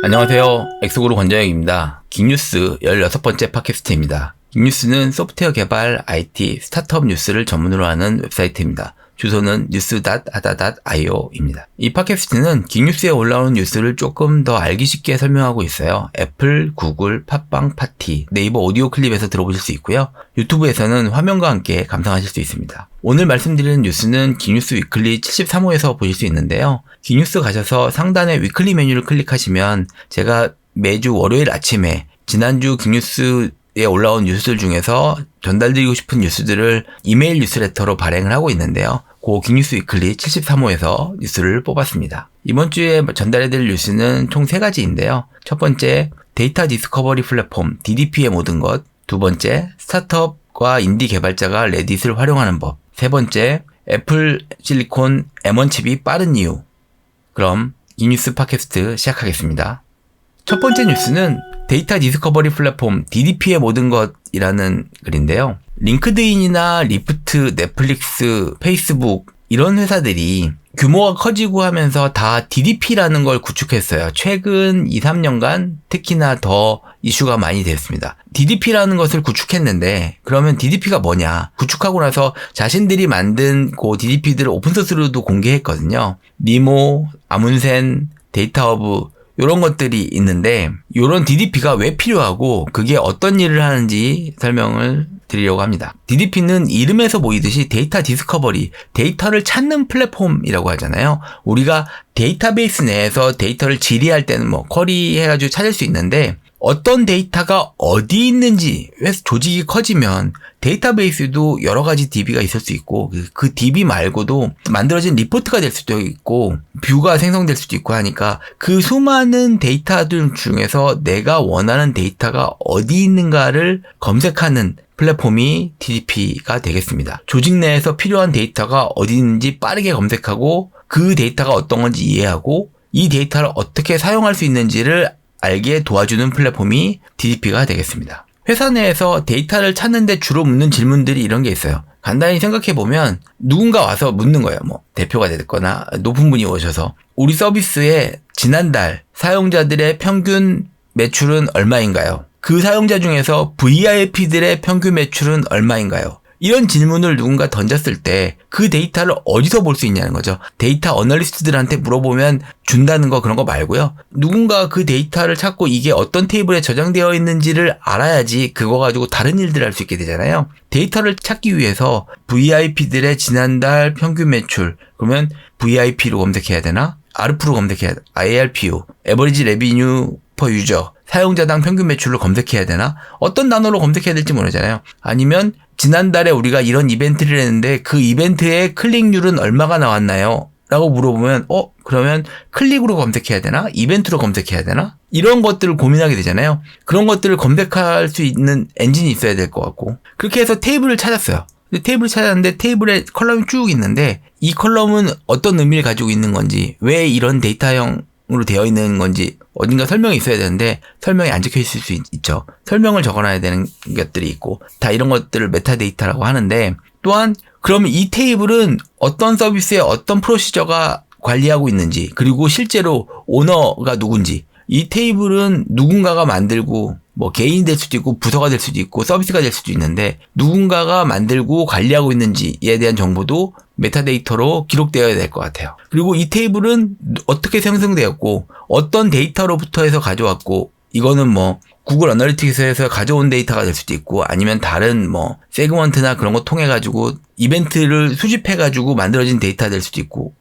안녕하세요. 엑소그룹 권정혁입니다. 긱뉴스 16번째 팟캐스트입니다. 긱뉴스는 소프트웨어 개발, IT, 스타트업 뉴스를 전문으로 하는 웹사이트입니다. 주소는 news.hada.io입니다. 이 팟캐스트는 긱뉴스에 올라오는 뉴스를 조금 더 알기 쉽게 설명하고 있어요. 애플, 구글, 팟빵, 파티, 네이버 오디오 클립에서 들어보실 수 있고요. 유튜브에서는 화면과 함께 감상하실 수 있습니다. 오늘 말씀드리는 뉴스는 긱뉴스 위클리 73호에서 보실 수 있는데요. 긱뉴스 가셔서 상단에 위클리 메뉴를 클릭하시면 제가 매주 월요일 아침에 지난주 긱뉴스에 올라온 뉴스들 중에서 전달드리고 싶은 뉴스들을 이메일 뉴스레터로 발행을 하고 있는데요. 그 긱뉴스 위클리 73호에서 뉴스를 뽑았습니다. 이번 주에 전달해드릴 뉴스는 총 3가지인데요. 첫 번째, 데이터 디스커버리 플랫폼 DDP의 모든 것. 두 번째, 스타트업과 인디 개발자가 레딧을 활용하는 법. 세 번째, 애플 실리콘 M1 칩이 빠른 이유. 그럼 이 뉴스 팟캐스트 시작하겠습니다. 첫 번째 뉴스는 데이터 디스커버리 플랫폼 DDP의 모든 것이라는 글인데요. 링크드인이나 리프트, 넷플릭스, 페이스북 이런 회사들이 규모가 커지고 하면서 다 DDP라는 걸 구축했어요. 최근 2, 3년간 특히나 더 이슈가 많이 됐습니다. DDP라는 것을 구축했는데 그러면 DDP가 뭐냐? 구축하고 나서 자신들이 만든 그 DDP들을 오픈소스로도 공개했거든요. 니모, 아문센, 데이터허브 이런 것들이 있는데 이런 DDP가 왜 필요하고 그게 어떤 일을 하는지 설명을 드리려고 합니다. DDP는 이름에서 보이듯이 데이터 디스커버리, 데이터를 찾는 플랫폼이라고 하잖아요. 우리가 데이터베이스 내에서 데이터를 질의할 때는 쿼리 해가지고 찾을 수 있는데 어떤 데이터가 어디 있는지, 조직이 커지면 데이터베이스도 여러 가지 DB가 있을 수 있고 그 DB 말고도 만들어진 리포트가 될 수도 있고 뷰가 생성될 수도 있고 하니까 그 수많은 데이터들 중에서 내가 원하는 데이터가 어디 있는가를 검색하는 플랫폼이 DDP가 되겠습니다. 조직 내에서 필요한 데이터가 어디 있는지 빠르게 검색하고 그 데이터가 어떤 건지 이해하고 이 데이터를 어떻게 사용할 수 있는지를 알게 도와주는 플랫폼이 DDP가 되겠습니다. 회사 내에서 데이터를 찾는데 주로 묻는 질문들이 이런 게 있어요. 간단히 생각해보면 누군가 와서 묻는 거예요. 대표가 됐거나 높은 분이 오셔서 우리 서비스에 지난달 사용자들의 평균 매출은 얼마인가요? 그 사용자 중에서 VIP들의 평균 매출은 얼마인가요? 이런 질문을 누군가 던졌을 때 그 데이터를 어디서 볼 수 있냐는 거죠. 데이터 어널리스트들한테 물어보면 준다는 거 그런 거 말고요. 누군가 그 데이터를 찾고 이게 어떤 테이블에 저장되어 있는지를 알아야지 그거 가지고 다른 일들을 할 수 있게 되잖아요. 데이터를 찾기 위해서 VIP들의 지난달 평균 매출 그러면 VIP로 검색해야 되나? ARP로 검색해야 되나? ARPU, Average Revenue per User 사용자당 평균 매출로 검색해야 되나? 어떤 단어로 검색해야 될지 모르잖아요. 아니면 지난달에 우리가 이런 이벤트를 했는데 그 이벤트의 클릭률은 얼마가 나왔나요? 라고 물어보면 그러면 클릭으로 검색해야 되나? 이벤트로 검색해야 되나? 이런 것들을 고민하게 되잖아요. 그런 것들을 검색할 수 있는 엔진이 있어야 될 것 같고 그렇게 해서 테이블을 찾았어요. 테이블을 찾았는데 테이블에 컬럼이 쭉 있는데 이 컬럼은 어떤 의미를 가지고 있는 건지 왜 이런 데이터형으로 되어 있는 건지 어딘가 설명이 있어야 되는데 설명이 안 적혀 있을 수 있죠. 설명을 적어놔야 되는 것들이 있고 다 이런 것들을 메타데이터라고 하는데 또한 그러면 이 테이블은 어떤 서비스에 어떤 프로시저가 관리하고 있는지 그리고 실제로 오너가 누군지 이 테이블은 누군가가 만들고 개인이 될 수도 있고 부서가 될 수도 있고 서비스가 될 수도 있는데 누군가가 만들고 관리하고 있는지에 대한 정보도 메타데이터로 기록되어야 될 것 같아요. 그리고 이 테이블은 어떻게 생성되었고 어떤 데이터로부터 해서 가져왔고 이거는 구글 어널리틱스에서 가져온 데이터가 될 수도 있고 아니면 다른 세그먼트나 그런 거 통해 가지고 이벤트를 수집해 가지고 만들어진 데이터가 될 수도 있고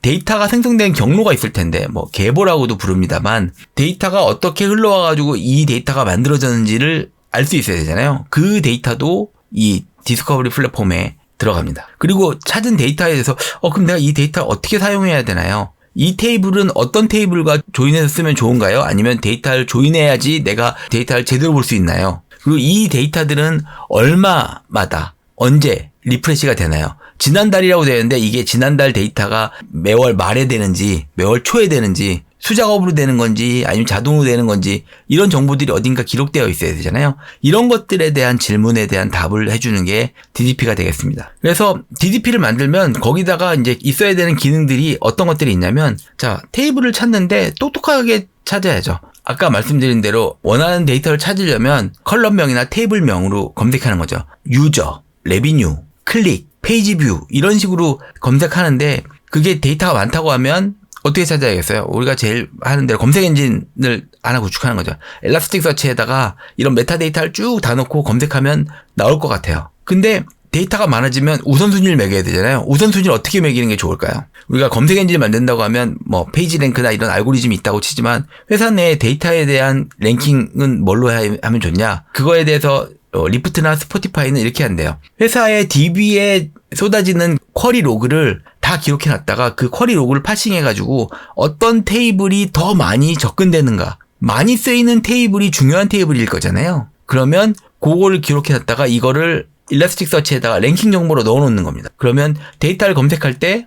데이터가 생성된 경로가 있을 텐데 계보라고도 부릅니다만 데이터가 어떻게 흘러와 가지고 이 데이터가 만들어졌는지를 알 수 있어야 되잖아요. 그 데이터도 이 디스커버리 플랫폼에 들어갑니다. 그리고 찾은 데이터에 대해서 그럼 내가 이 데이터 어떻게 사용해야 되나요? 이 테이블은 어떤 테이블과 조인해서 쓰면 좋은가요? 아니면 데이터를 조인해야지 내가 데이터를 제대로 볼 수 있나요? 그리고 이 데이터들은 얼마마다 언제 리프레시가 되나요? 지난달이라고 되는데 이게 지난달 데이터가 매월 말에 되는지 매월 초에 되는지 수작업으로 되는 건지 아니면 자동으로 되는 건지 이런 정보들이 어딘가 기록되어 있어야 되잖아요. 이런 것들에 대한 질문에 대한 답을 해주는 게 DDP가 되겠습니다. 그래서 DDP를 만들면 거기다가 이제 있어야 되는 기능들이 어떤 것들이 있냐면 자, 테이블을 찾는데 똑똑하게 찾아야죠. 아까 말씀드린 대로 원하는 데이터를 찾으려면 컬럼명이나 테이블명으로 검색하는 거죠. 유저, 레비뉴, 클릭, 페이지 뷰 이런 식으로 검색하는데 그게 데이터가 많다고 하면 어떻게 찾아야겠어요? 우리가 제일 하는 대로 검색 엔진을 하나 구축하는 거죠. 엘라스틱 서치에다가 이런 메타데이터를 쭉 다 놓고 검색하면 나올 것 같아요. 근데 데이터가 많아지면 우선순위를 매겨야 되잖아요. 우선순위를 어떻게 매기는 게 좋을까요? 우리가 검색 엔진을 만든다고 하면 뭐 페이지 랭크나 이런 알고리즘이 있다고 치지만 회사 내 데이터에 대한 랭킹은 뭘로 하면 좋냐? 그거에 대해서 리프트나 스포티파이는 이렇게 한대요. 회사의 DB에 쏟아지는 쿼리 로그를 다 기록해놨다가 그 쿼리 로그를 파싱해가지고 어떤 테이블이 더 많이 접근되는가. 많이 쓰이는 테이블이 중요한 테이블일 거잖아요. 그러면 그거를 기록해놨다가 이거를 일라스틱 서치에다가 랭킹 정보로 넣어놓는 겁니다. 그러면 데이터를 검색할 때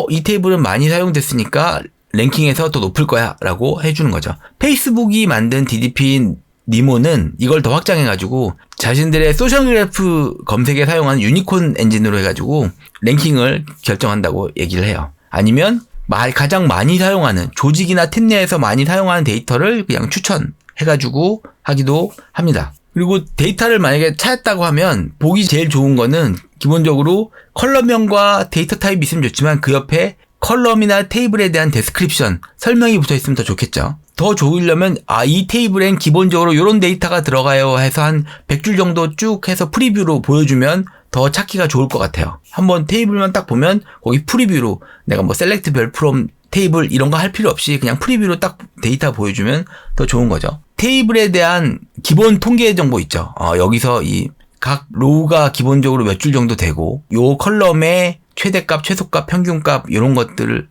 이 테이블은 많이 사용됐으니까 랭킹에서 더 높을 거야 라고 해주는 거죠. 페이스북이 만든 DDP 니모는 이걸 더 확장해가지고 자신들의 소셜그래프 검색에 사용하는 유니콘 엔진으로 해가지고 랭킹을 결정한다고 얘기를 해요. 아니면 가장 많이 사용하는 조직이나 팀 내에서 많이 사용하는 데이터를 그냥 추천해가지고 하기도 합니다. 그리고 데이터를 만약에 찾았다고 하면 보기 제일 좋은 거는 기본적으로 컬럼명과 데이터 타입이 있으면 좋지만 그 옆에 컬럼이나 테이블에 대한 데스크립션, 설명이 붙어 있으면 더 좋겠죠. 더 좋으려면 이 테이블엔 기본적으로 이런 데이터가 들어가요 해서 한 100줄 정도 쭉 해서 프리뷰로 보여주면 더 찾기가 좋을 것 같아요. 한번 테이블만 딱 보면 거기 프리뷰로 내가 뭐 셀렉트 별 프롬 테이블 이런 거 할 필요 없이 그냥 프리뷰로 딱 데이터 보여주면 더 좋은 거죠. 테이블에 대한 기본 통계 정보 있죠. 여기서 이 각 로우가 기본적으로 몇 줄 정도 되고 요 컬럼의 최대값, 최소값, 평균값 이런 것들을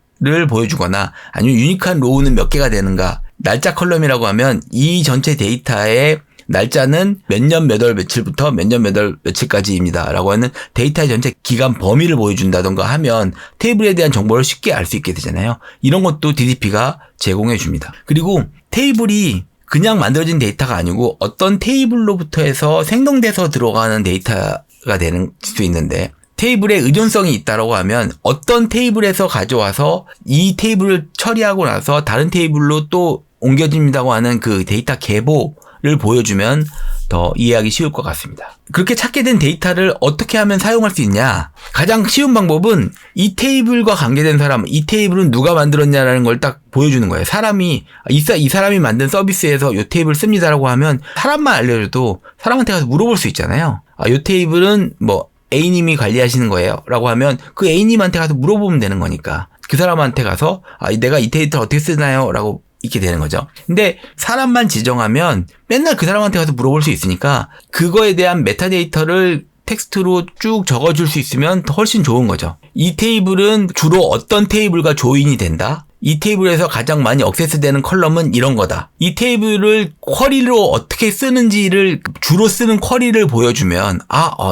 보여주거나 아니면 유니크한 로우는 몇 개가 되는가. 날짜 컬럼이라고 하면 이 전체 데이터의 날짜는 몇 년 몇 월 며칠부터 몇 년 몇 월 며칠까지입니다 라고 하는 데이터의 전체 기간 범위를 보여준다던가 하면 테이블에 대한 정보를 쉽게 알 수 있게 되잖아요. 이런 것도 DDP가 제공해 줍니다. 그리고 테이블이 그냥 만들어진 데이터가 아니고 어떤 테이블로부터 해서 생성돼서 들어가는 데이터가 되는 수 있는데 테이블에 의존성이 있다라고 하면 어떤 테이블에서 가져와서 이 테이블을 처리하고 나서 다른 테이블로 또 옮겨집니다고 하는 그 데이터 계보를 보여주면 더 이해하기 쉬울 것 같습니다. 그렇게 찾게 된 데이터를 어떻게 하면 사용할 수 있냐? 가장 쉬운 방법은 이 테이블과 관계된 사람, 이 테이블은 누가 만들었냐라는 걸 딱 보여주는 거예요. 이 사람이 만든 서비스에서 이 테이블 씁니다라고 하면 사람만 알려줘도 사람한테 가서 물어볼 수 있잖아요. 이 테이블은 뭐 A님이 관리하시는 거예요 라고 하면 그 A님한테 가서 물어보면 되는 거니까 그 사람한테 가서 내가 이 데이터를 어떻게 쓰나요? 라고 있게 되는 거죠. 근데 사람만 지정하면 맨날 그 사람한테 가서 물어볼 수 있으니까 그거에 대한 메타데이터를 텍스트로 쭉 적어줄 수 있으면 훨씬 좋은 거죠. 이 테이블은 주로 어떤 테이블과 조인이 된다. 이 테이블에서 가장 많이 액세스되는 컬럼은 이런 거다. 이 테이블을 쿼리로 어떻게 쓰는지를 주로 쓰는 쿼리를 보여주면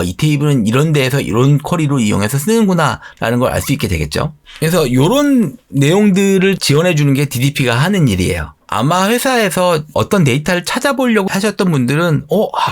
이 테이블은 이런 데에서 이런 쿼리로 이용해서 쓰는구나 라는 걸 알 수 있게 되겠죠. 그래서 이런 내용들을 지원해 주는 게 DDP가 하는 일이에요. 아마 회사에서 어떤 데이터를 찾아보려고 하셨던 분들은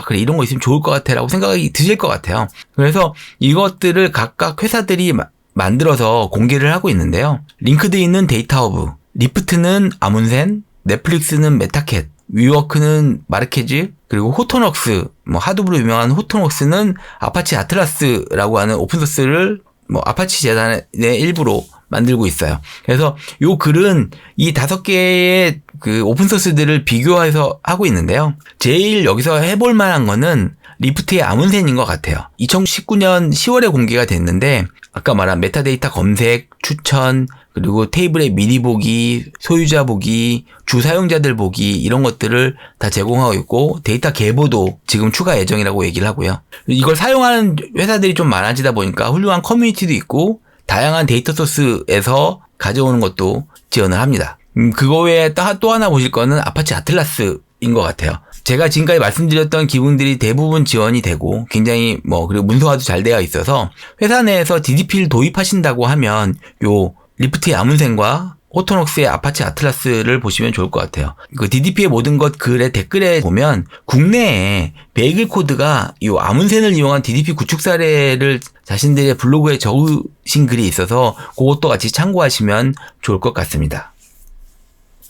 그래 이런 거 있으면 좋을 것 같아 라고 생각이 드실 것 같아요. 그래서 이것들을 각각 회사들이 만들어서 공개를 하고 있는데요. 링크드인은 데이터허브, 리프트는 아문센, 넷플릭스는 메타캣, 위워크는 마르케즈, 그리고 호토넉스, 하드브로 유명한 호토넉스는 아파치 아틀라스라고 하는 오픈소스를 아파치 재단의 일부로 만들고 있어요. 그래서 요 글은 이 5개의 그 오픈소스들을 비교해서 하고 있는데요. 제일 여기서 해볼 만한 거는 리프트의 아문센인 것 같아요. 2019년 10월에 공개가 됐는데 아까 말한 메타데이터 검색, 추천, 그리고 테이블의 미리 보기, 소유자 보기, 주 사용자들 보기 이런 것들을 다 제공하고 있고 데이터 계보도 지금 추가 예정이라고 얘기를 하고요. 이걸 사용하는 회사들이 좀 많아지다 보니까 훌륭한 커뮤니티도 있고 다양한 데이터 소스에서 가져오는 것도 지원을 합니다. 그거 외에 또 하나 보실 거는 아파치 아틀라스인 것 같아요. 제가 지금까지 말씀드렸던 기능들이 대부분 지원이 되고 굉장히 그리고 문서화도 잘 되어 있어서 회사 내에서 DDP를 도입하신다고 하면 요 리프트의 아문센과 호토넉스의 아파치 아틀라스를 보시면 좋을 것 같아요. 그 DDP의 모든 것 글의 댓글에 보면 국내에 베이글 코드가 이 아문센을 이용한 DDP 구축 사례를 자신들의 블로그에 적으신 글이 있어서 그것도 같이 참고하시면 좋을 것 같습니다.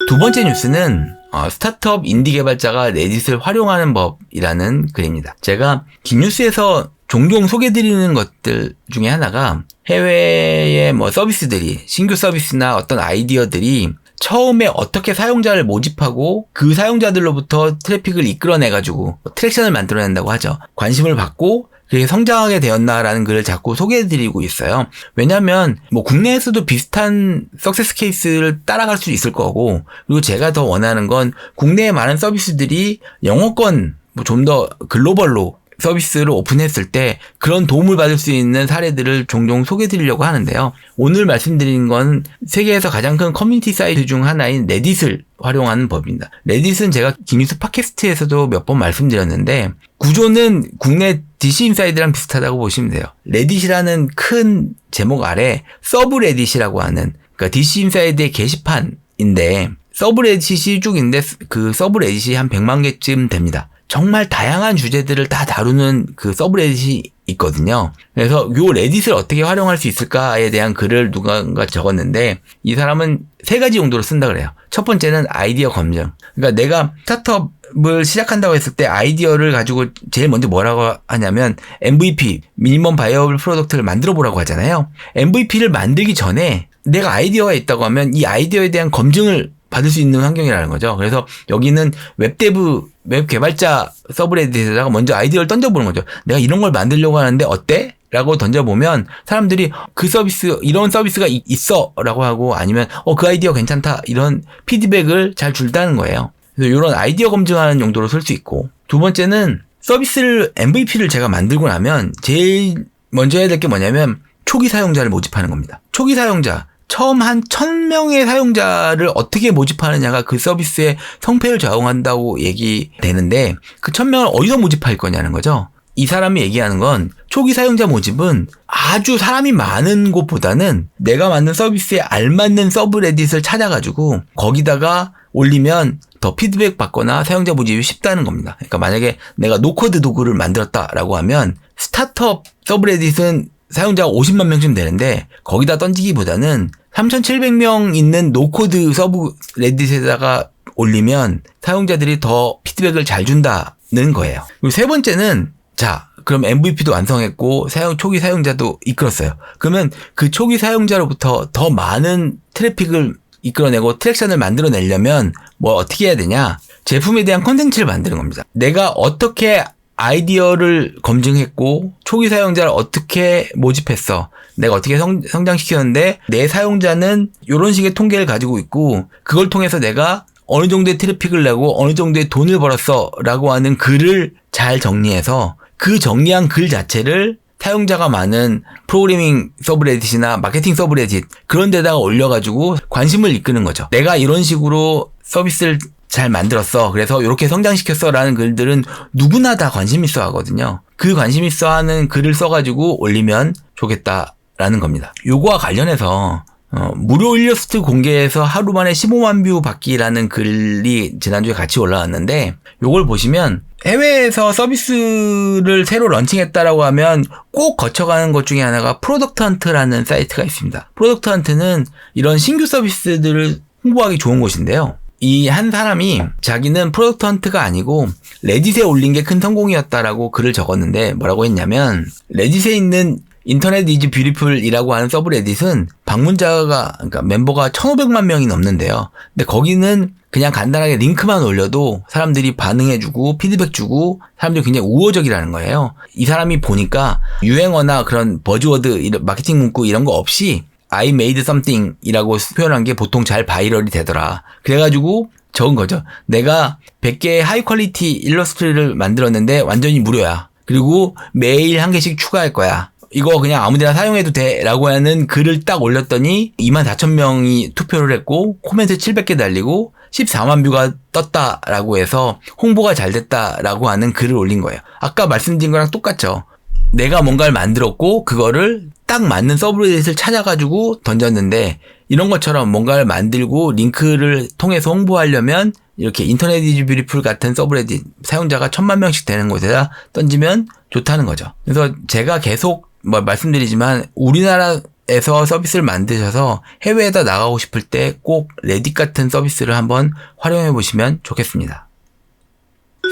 두 번째 뉴스는 스타트업 인디 개발자가 레딧을 활용하는 법이라는 글입니다. 제가 긴 뉴스에서 종종 소개드리는 것들 중에 하나가 해외의 서비스들이, 신규 서비스나 어떤 아이디어들이 처음에 어떻게 사용자를 모집하고 그 사용자들로부터 트래픽을 이끌어내가지고 트랙션을 만들어낸다고 하죠. 관심을 받고 그게 성장하게 되었나라는 글을 자꾸 소개해드리고 있어요. 왜냐하면 국내에서도 비슷한 석세스 케이스를 따라갈 수 있을 거고, 그리고 제가 더 원하는 건 국내의 많은 서비스들이 영어권 좀 더 글로벌로 서비스를 오픈했을 때 그런 도움을 받을 수 있는 사례들을 종종 소개해드리려고 하는데요. 오늘 말씀드린 건 세계에서 가장 큰 커뮤니티 사이트 중 하나인 레딧을 활용하는 법입니다. 레딧은 제가 김뉴스 팟캐스트에서도 몇 번 말씀드렸는데 구조는 국내 DC 인사이드랑 비슷하다고 보시면 돼요. 레딧이라는 큰 제목 아래 서브레딧이라고 하는, 그러니까 DC 인사이드의 게시판인데 서브레딧이 쭉 있는데 그 서브레딧이 한 100만 개쯤 됩니다. 정말 다양한 주제들을 다 다루는 그 서브레딧이 있거든요. 그래서 요 레딧을 어떻게 활용할 수 있을까에 대한 글을 누군가 적었는데 이 사람은 3가지 용도로 쓴다 그래요. 첫 번째는 아이디어 검증. 그러니까 내가 스타트업을 시작한다고 했을 때 아이디어를 가지고 제일 먼저 뭐라고 하냐면 MVP, 미니멈 바이어블 프로덕트를 만들어 보라고 하잖아요. MVP를 만들기 전에 내가 아이디어가 있다고 하면 이 아이디어에 대한 검증을 받을 수 있는 환경이라는 거죠. 그래서 여기는 웹 개발자 서브레딧에다가 먼저 아이디어를 던져보는 거죠. 내가 이런 걸 만들려고 하는데 어때? 라고 던져보면 사람들이 그 서비스, 이런 서비스가 있어 라고 하고, 아니면 그 아이디어 괜찮다, 이런 피드백을 잘 준다는 거예요. 그래서 이런 아이디어 검증하는 용도로 쓸 수 있고, 두 번째는 서비스를 MVP를 제가 만들고 나면 제일 먼저 해야 될 게 뭐냐면 초기 사용자를 모집하는 겁니다. 초기 사용자, 처음 한 1000명의 사용자를 어떻게 모집하느냐가 그 서비스의 성패를 좌우한다고 얘기되는데, 그 1000명을 어디서 모집할 거냐는 거죠. 이 사람이 얘기하는 건 초기 사용자 모집은 아주 사람이 많은 곳보다는 내가 만든 서비스에 알맞는 서브레딧을 찾아가지고 거기다가 올리면 더 피드백 받거나 사용자 모집이 쉽다는 겁니다. 그러니까 만약에 내가 노코드 도구를 만들었다라고 하면 스타트업 서브레딧은 사용자가 50만 명쯤 되는데 거기다 던지기보다는 3,700명 있는 노코드 서브레딧에다가 올리면 사용자들이 더 피드백을 잘 준다는 거예요. 그리고 세 번째는, 자, 그럼 MVP도 완성했고 초기 사용자도 이끌었어요. 그러면 그 초기 사용자로부터 더 많은 트래픽을 이끌어내고 트랙션을 만들어내려면 어떻게 해야 되냐? 제품에 대한 콘텐츠를 만드는 겁니다. 내가 어떻게 아이디어를 검증했고 초기 사용자를 어떻게 모집했어, 내가 어떻게 성장시켰는데 내 사용자는 이런 식의 통계를 가지고 있고 그걸 통해서 내가 어느 정도의 트래픽을 내고 어느 정도의 돈을 벌었어 라고 하는 글을 잘 정리해서 그 정리한 글 자체를 사용자가 많은 프로그래밍 서브레딧이나 마케팅 서브레딧 그런 데다가 올려가지고 관심을 이끄는 거죠. 내가 이런 식으로 서비스를 잘 만들었어, 그래서 이렇게 성장시켰어 라는 글들은 누구나 다 관심 있어 하거든요. 그 관심 있어 하는 글을 써가지고 올리면 좋겠다라는 겁니다. 요거와 관련해서 무료 일러스트 공개해서 하루 만에 15만 뷰 받기라는 글이 지난주에 같이 올라왔는데, 요걸 보시면 해외에서 서비스를 새로 런칭했다라고 하면 꼭 거쳐가는 것 중에 하나가 프로덕트 헌트라는 사이트가 있습니다. 프로덕트 헌트는 이런 신규 서비스들을 홍보하기 좋은 곳인데요. 이 한 사람이 자기는 프로덕트 헌트가 아니고 레딧에 올린 게 큰 성공이었다라고 글을 적었는데, 뭐라고 했냐면 레딧에 있는 인터넷 이즈 뷰티풀이라고 하는 서브레딧은 방문자가, 그러니까 멤버가 1,500만 명이 넘는데요. 근데 거기는 그냥 간단하게 링크만 올려도 사람들이 반응해주고 피드백 주고 사람들이 굉장히 우호적이라는 거예요. 이 사람이 보니까 유행어나 그런 버즈워드, 마케팅 문구 이런 거 없이 I made something 이라고 표현한 게 보통 잘 바이럴이 되더라. 그래가지고 적은 거죠. 내가 100개의 하이 퀄리티 일러스트를 만들었는데 완전히 무료야. 그리고 매일 한 개씩 추가할 거야. 이거 그냥 아무데나 사용해도 돼 라고 하는 글을 딱 올렸더니 24,000명이 투표를 했고 코멘트 700개 달리고 14만 뷰가 떴다라고 해서 홍보가 잘 됐다라고 하는 글을 올린 거예요. 아까 말씀드린 거랑 똑같죠. 내가 뭔가를 만들었고 그거를 딱 맞는 서브레딧을 찾아가지고 던졌는데, 이런 것처럼 뭔가를 만들고 링크를 통해서 홍보하려면 이렇게 인터넷 이즈 뷰티풀 같은 서브레딧 사용자가 1,000만 명씩 되는 곳에다 던지면 좋다는 거죠. 그래서 제가 계속 말씀드리지만 우리나라에 해외에서 서비스를 만드셔서 해외에다 나가고 싶을 때 꼭 레딧 같은 서비스를 한번 활용해 보시면 좋겠습니다.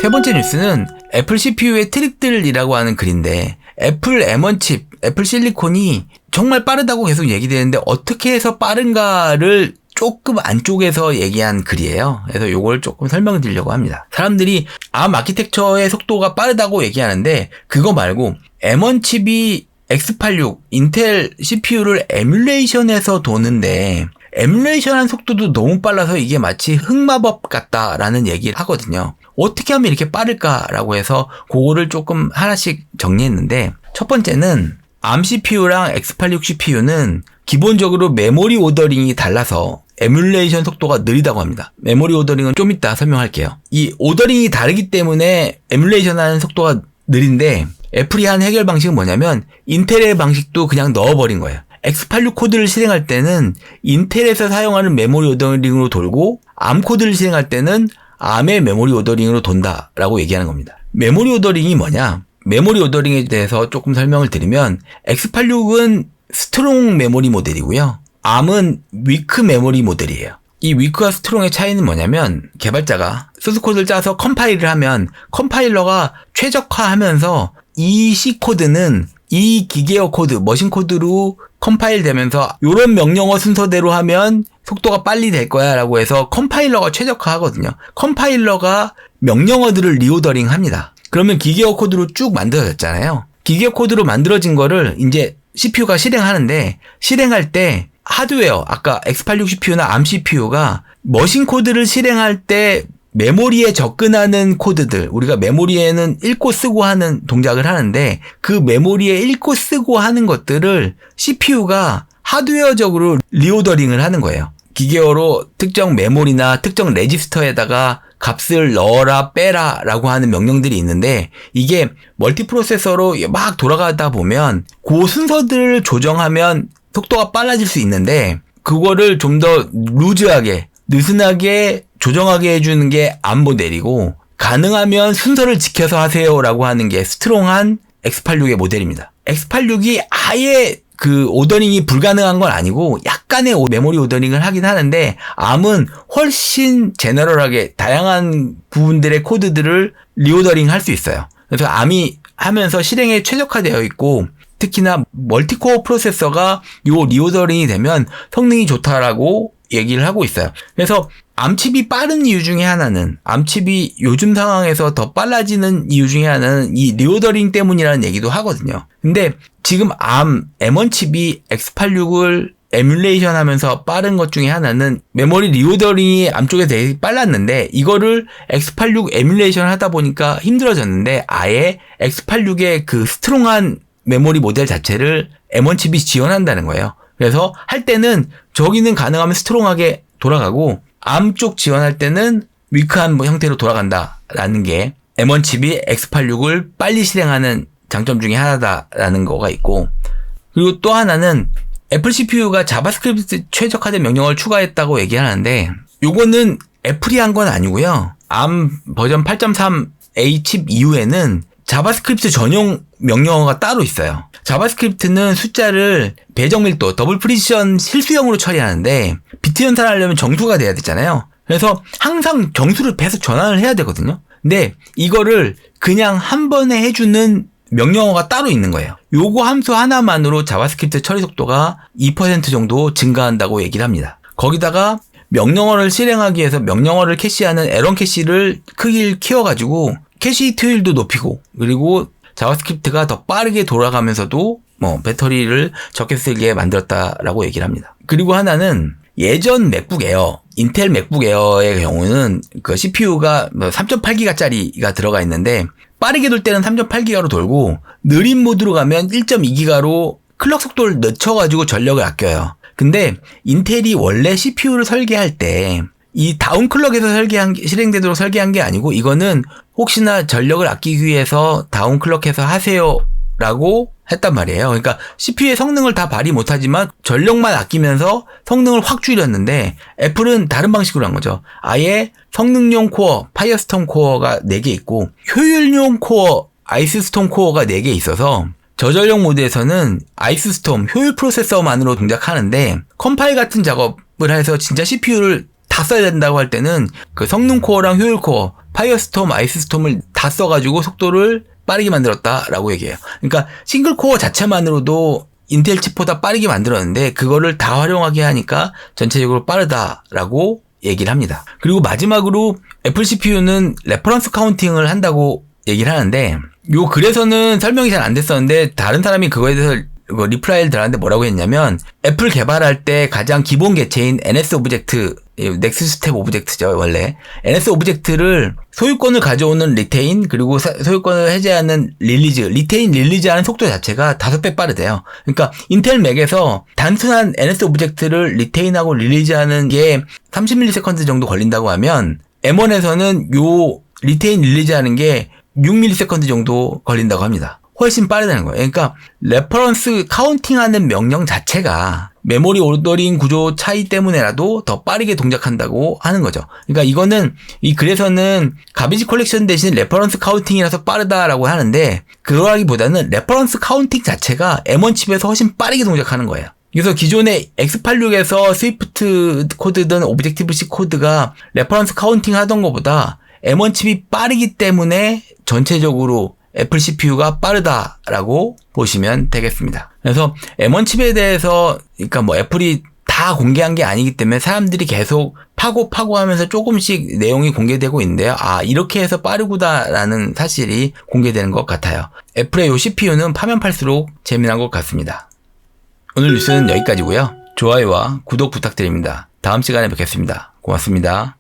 세 번째 뉴스는 애플 CPU의 트릭들이라고 하는 글인데, 애플 M1 칩, 애플 실리콘이 정말 빠르다고 계속 얘기되는데 어떻게 해서 빠른가를 조금 안쪽에서 얘기한 글이에요. 그래서 요걸 조금 설명을 드리려고 합니다. 사람들이 ARM 아키텍처의 속도가 빠르다고 얘기하는데, 그거 말고 M1 칩이 X86 인텔 CPU를 에뮬레이션해서 도는데, 에뮬레이션한 속도도 너무 빨라서 이게 마치 흑마법 같다라는 얘기를 하거든요. 어떻게 하면 이렇게 빠를까라고 해서 그거를 조금 하나씩 정리했는데, 첫 번째는 ARM CPU랑 X86 CPU는 기본적으로 메모리 오더링이 달라서 에뮬레이션 속도가 느리다고 합니다. 메모리 오더링은 좀 이따 설명할게요. 이 오더링이 다르기 때문에 에뮬레이션 하는 속도가 느린데, 애플이 한 해결 방식은 뭐냐면 인텔의 방식도 그냥 넣어버린 거예요. X86 코드를 실행할 때는 인텔에서 사용하는 메모리 오더링으로 돌고, ARM 코드를 실행할 때는 ARM의 메모리 오더링으로 돈다라고 얘기하는 겁니다. 메모리 오더링이 뭐냐? 메모리 오더링에 대해서 조금 설명을 드리면, X86은 스트롱 메모리 모델이고요. ARM은 위크 메모리 모델이에요. 이 위크와 스트롱의 차이는 뭐냐면, 개발자가 소스 코드를 짜서 컴파일을 하면 컴파일러가 최적화하면서 이 C 코드는 이 기계어 코드, 머신 코드로 컴파일 되면서 이런 명령어 순서대로 하면 속도가 빨리 될 거야 라고 해서 컴파일러가 최적화하거든요. 컴파일러가 명령어들을 리오더링 합니다. 그러면 기계어 코드로 쭉 만들어졌잖아요. 기계어 코드로 만들어진 거를 이제 CPU가 실행하는데, 실행할 때 하드웨어, 아까 X86 CPU나 ARM CPU가 머신 코드를 실행할 때 메모리에 접근하는 코드들, 우리가 메모리에는 읽고 쓰고 하는 동작을 하는데, 그 메모리에 읽고 쓰고 하는 것들을 CPU가 하드웨어적으로 리오더링을 하는 거예요. 기계어로 특정 메모리나 특정 레지스터에다가 값을 넣어라 빼라 라고 하는 명령들이 있는데, 이게 멀티프로세서로 막 돌아가다 보면 그 순서들을 조정하면 속도가 빨라질 수 있는데, 그거를 좀 더 루즈하게 느슨하게 조정하게 해주는 게 ARM 모델이고, 가능하면 순서를 지켜서 하세요 라고 하는 게 스트롱한 X86의 모델입니다. X86이 아예 그 오더링이 불가능한 건 아니고 약간의 메모리 오더링을 하긴 하는데, ARM은 훨씬 제너럴하게 다양한 부분들의 코드들을 리오더링 할 수 있어요. 그래서 ARM이 하면서 실행에 최적화되어 있고, 특히나 멀티코어 프로세서가 요 리오더링이 되면 성능이 좋다라고 얘기를 하고 있어요. 그래서 ARM칩이 빠른 이유 중에 하나는, ARM칩이 요즘 상황에서 더 빨라지는 이유 중에 하나는 이 리오더링 때문이라는 얘기도 하거든요. 근데 지금 ARM M1 칩이 X86을 에뮬레이션 하면서 빠른 것 중에 하나는 메모리 리오더링이 ARM 쪽에 되게 빨랐는데, 이거를 X86 에뮬레이션 하다 보니까 힘들어졌는데, 아예 X86의 그 스트롱한 메모리 모델 자체를 M1 칩이 지원한다는 거예요. 그래서 할 때는 저기는 가능하면 스트롱하게 돌아가고, ARM 쪽 지원할 때는 위크한 형태로 돌아간다라는 게 M1 칩이 X86을 빨리 실행하는 장점 중에 하나다라는 거가 있고, 그리고 또 하나는 애플 CPU가 자바스크립트 최적화된 명령어를 추가했다고 얘기하는데, 요거는 애플이 한 건 아니고요. ARM 버전 8.3A 칩 이후에는 자바스크립트 전용 명령어가 따로 있어요. 자바스크립트는 숫자를 배정 밀도, 더블 프리시전 실수형으로 처리하는데, 비트 연산하려면 정수가 돼야 되잖아요. 그래서 항상 정수를 배서 전환을 해야 되거든요. 근데 이거를 그냥 한 번에 해주는 명령어가 따로 있는 거예요. 요거 함수 하나만으로 자바스크립트 처리 속도가 2% 정도 증가한다고 얘기를 합니다. 거기다가 명령어를 실행하기 위해서 명령어를 캐시하는 에런 캐시를 크기를 키워가지고 캐시 히트율도 높이고, 그리고 자바스크립트가 더 빠르게 돌아가면서도 배터리를 적게 쓰게 만들었다라고 얘기를 합니다. 그리고 하나는 예전 맥북 에어, 인텔 맥북 에어의 경우는 그 CPU가 3.8기가짜리가 들어가 있는데, 빠르게 돌 때는 3.8기가로 돌고 느린 모드로 가면 1.2기가로 클럭 속도를 늦춰가지고 전력을 아껴요. 근데 인텔이 원래 CPU를 설계할 때 이 다운클럭에서 실행되도록 설계한 게 아니고, 이거는 혹시나 전력을 아끼기 위해서 다운클럭해서 하세요 라고 했단 말이에요. 그러니까 CPU의 성능을 다 발휘 못하지만 전력만 아끼면서 성능을 확 줄였는데, 애플은 다른 방식으로 한 거죠. 아예 성능용 코어, 파이어스톰 코어가 4개 있고 효율용 코어, 아이스스톰 코어가 4개 있어서 저전력 모드에서는 아이스스톰 효율 프로세서만으로 동작하는데 컴파일 같은 작업을 해서 진짜 CPU를 다 써야 된다고 할 때는 그 성능 코어랑 효율 코어, 파이어스톰, 아이스스톰을 다 써가지고 속도를 빠르게 만들었다라고 얘기해요. 그러니까 싱글 코어 자체만으로도 인텔 칩보다 빠르게 만들었는데 그거를 다 활용하게 하니까 전체적으로 빠르다라고 얘기를 합니다. 그리고 마지막으로 애플 CPU는 레퍼런스 카운팅을 한다고 얘기를 하는데 요 글에서는 설명이 잘 안 됐었는데 다른 사람이 그거에 대해서 리플라이를 달았는데 뭐라고 했냐면 애플 개발할 때 가장 기본 개체인 NS 오브젝트, 넥스트 스텝 오브젝트죠 원래. NS 오브젝트를 소유권을 가져오는 리테인 그리고 소유권을 해제하는 릴리즈, 리테인 릴리즈하는 속도 자체가 5배 빠르대요. 그러니까 인텔 맥에서 단순한 NS 오브젝트를 리테인하고 릴리즈하는 게 30ms 정도 걸린다고 하면 M1에서는 요 리테인 릴리즈하는 게 6ms 정도 걸린다고 합니다. 훨씬 빠르다는 거예요. 그러니까 레퍼런스 카운팅하는 명령 자체가 메모리 오더링 구조 차이 때문에라도 더 빠르게 동작한다고 하는 거죠. 그러니까 이거는 이 글에서는 가비지 컬렉션 대신 레퍼런스 카운팅이라서 빠르다라고 하는데 그거라기보다는 레퍼런스 카운팅 자체가 M1 칩에서 훨씬 빠르게 동작하는 거예요. 그래서 기존의 X86에서 스위프트 코드든 오브젝티브 C 코드가 레퍼런스 카운팅 하던 것보다 M1 칩이 빠르기 때문에 전체적으로 애플 CPU가 빠르다라고 보시면 되겠습니다. 그래서 M1 칩에 대해서 그러니까 뭐 애플이 다 공개한 게 아니기 때문에 사람들이 계속 파고 하면서 조금씩 내용이 공개되고 있는데요. 아, 이렇게 해서 빠르구나라는 사실이 공개되는 것 같아요. 애플의 이 CPU는 파면 팔수록 재미난 것 같습니다. 오늘 뉴스는 여기까지고요. 좋아요와 구독 부탁드립니다. 다음 시간에 뵙겠습니다. 고맙습니다.